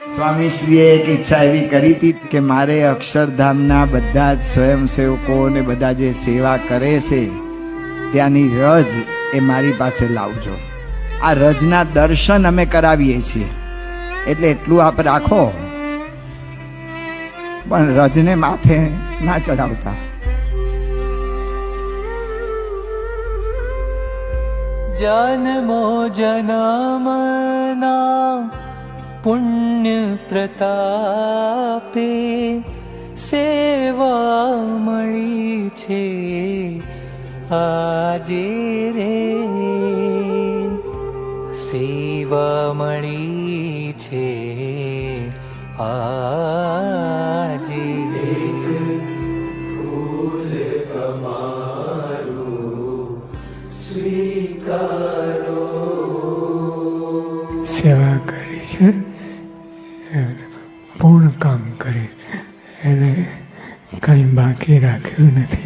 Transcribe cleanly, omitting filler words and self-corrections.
સ્વામીશ્રીએ એક ઈચ્છા એવી કરી હતી કે મારે અક્ષરધામના બધા જ સ્વયંસેવકો ને બધા જે સેવા કરે છે ત્યાંની રજ એ મારી પાસે લાવજો. આ રજના દર્શન અમે કરાવીએ છીએ એટલે એટલું આપ રાખો, પણ રજને માથે ના ચડાવતા. જન્મો જન્મના પુણ્ય પ્રતાપે સેવા મળી છે આજે રે, સેવા મળી છે આજે. ફૂલ તમારું સ્વીકારો. સેવા કરી છે, પૂર્ણ કામ કરી, એને કંઈ બાકી રાખ્યું નથી.